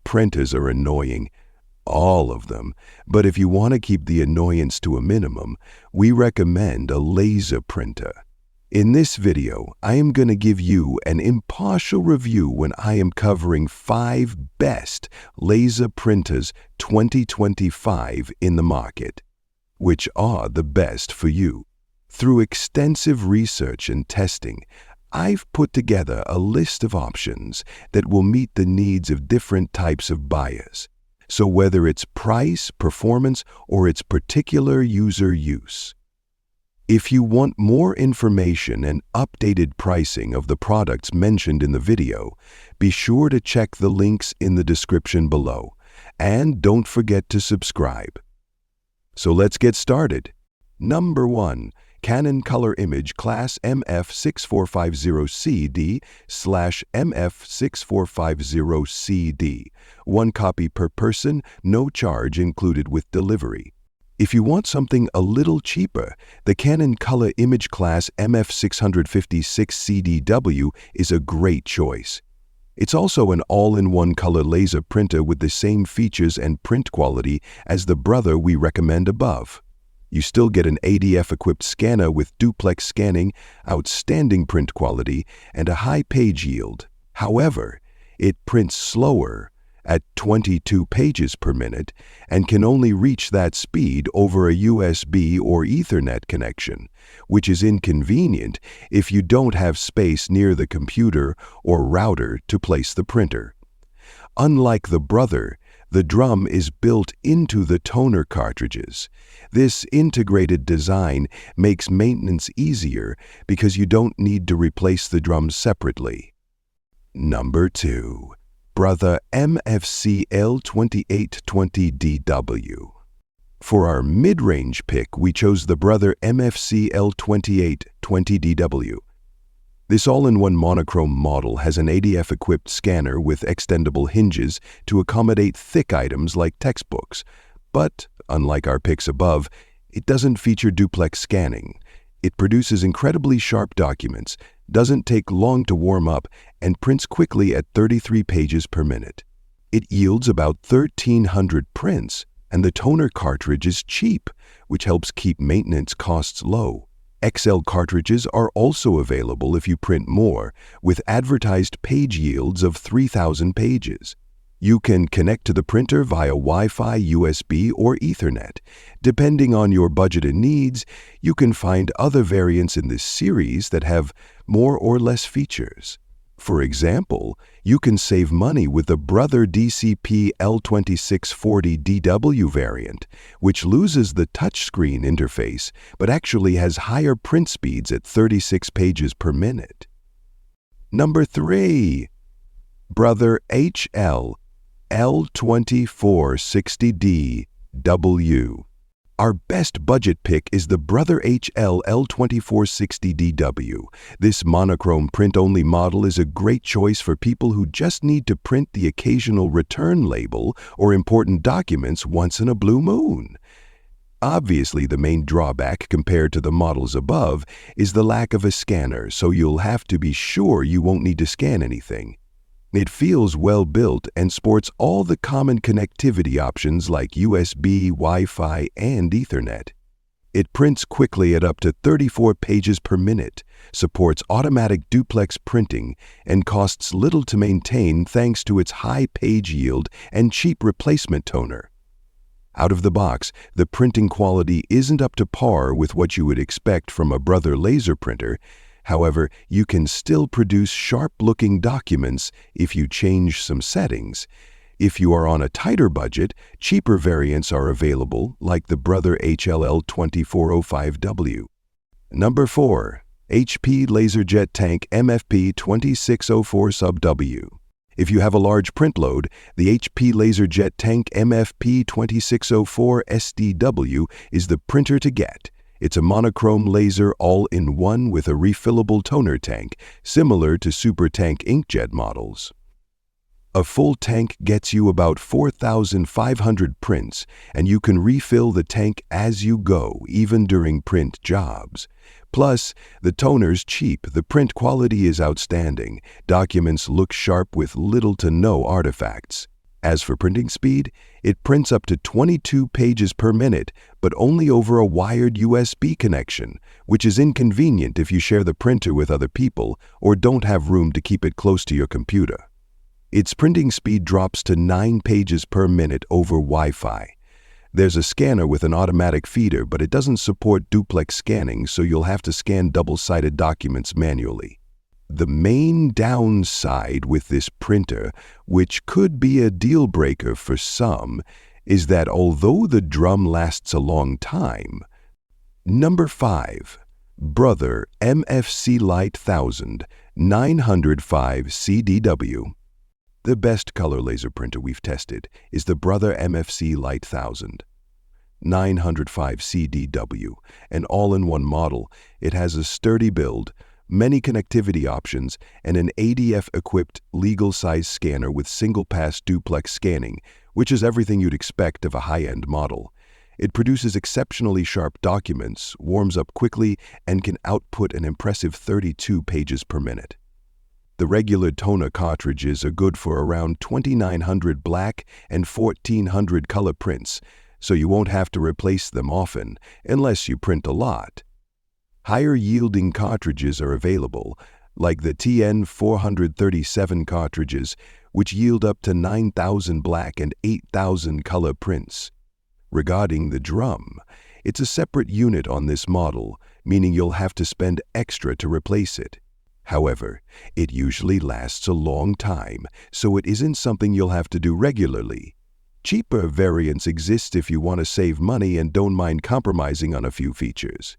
Printers are annoying. All of them. But if you want to keep the annoyance to a minimum, we recommend a laser printer. In this video, I am going to give you an impartial review when I am covering 5 best laser printers 2025 in the market, which are the best for you. Through extensive research and testing, I've put together a list of options that will meet the needs of different types of buyers. So whether it's price, performance, or its particular user use. If you want more information and updated pricing of the products mentioned in the video, be sure to check the links in the description below. And don't forget to subscribe. So let's get started. Number 1. Canon Color Image Class MF6450CD/MF6450CD. 1 copy per person, no charge included with delivery. If you want something a little cheaper, the Canon Color Image Class MF656CDW is a great choice. It's also an all-in-one color laser printer with the same features and print quality as the brother we recommend above. You still get an ADF-equipped scanner with duplex scanning, outstanding print quality, and a high page yield. However, it prints slower at 22 pages per minute and can only reach that speed over a USB or Ethernet connection, which is inconvenient if you don't have space near the computer or router to place the printer. Unlike the brother, the drum is built into the toner cartridges. This integrated design makes maintenance easier because you don't need to replace the drums separately. Number 2. Brother MFC-L2820DW. For our mid-range pick, we chose the Brother MFC-L2820DW. This all-in-one monochrome model has an ADF-equipped scanner with extendable hinges to accommodate thick items like textbooks. But, unlike our picks above, it doesn't feature duplex scanning. It produces incredibly sharp documents, doesn't take long to warm up, and prints quickly at 33 pages per minute. It yields about 1,300 prints, and the toner cartridge is cheap, which helps keep maintenance costs low. XL cartridges are also available if you print more, with advertised page yields of 3,000 pages. You can connect to the printer via Wi-Fi, USB, or Ethernet. Depending on your budget and needs, you can find other variants in this series that have more or less features. For example, you can save money with the Brother DCP L2640DW variant, which loses the touchscreen interface but actually has higher print speeds at 36 pages per minute. Number 3. Brother HL L2460DW. Our best budget pick is the Brother HL L2460DW. This monochrome print-only model is a great choice for people who just need to print the occasional return label or important documents once in a blue moon. Obviously, the main drawback compared to the models above is the lack of a scanner, so you'll have to be sure you won't need to scan anything. It feels well built and sports all the common connectivity options like USB, Wi-Fi, and Ethernet. It prints quickly at up to 34 pages per minute, supports automatic duplex printing, and costs little to maintain thanks to its high page yield and cheap replacement toner. Out of the box, the printing quality isn't up to par with what you would expect from a Brother laser printer. However, you can still produce sharp-looking documents if you change some settings. If you are on a tighter budget, cheaper variants are available, like the Brother HLL2405W. Number 4. HP LaserJet Tank MFP2604 sub W. If you have a large print load, the HP LaserJet Tank MFP2604 SDW is the printer to get. It's a monochrome laser all-in-one with a refillable toner tank, similar to Super Tank inkjet models. A full tank gets you about 4,500 prints, and you can refill the tank as you go, even during print jobs. Plus, the toner's cheap, the print quality is outstanding, documents look sharp with little to no artifacts. As for printing speed, it prints up to 22 pages per minute, but only over a wired USB connection, which is inconvenient if you share the printer with other people or don't have room to keep it close to your computer. Its printing speed drops to 9 pages per minute over Wi-Fi. There's a scanner with an automatic feeder, but it doesn't support duplex scanning, so you'll have to scan double-sided documents manually. The main downside with this printer, which could be a deal breaker for some, is that although the drum lasts a long time. Number 5. Brother MFC Lite 1000 905 CDW. The best color laser printer we've tested is the Brother MFC Lite 1000 905 CDW, an all-in-one model. It has a sturdy build, many connectivity options, and an ADF-equipped legal-size scanner with single-pass duplex scanning, which is everything you'd expect of a high-end model. It produces exceptionally sharp documents, warms up quickly, and can output an impressive 32 pages per minute. The regular toner cartridges are good for around 2,900 black and 1,400 color prints, so you won't have to replace them often, unless you print a lot. Higher-yielding cartridges are available, like the TN437 cartridges, which yield up to 9,000 black and 8,000 color prints. Regarding the drum, it's a separate unit on this model, meaning you'll have to spend extra to replace it. However, it usually lasts a long time, so it isn't something you'll have to do regularly. Cheaper variants exist if you want to save money and don't mind compromising on a few features.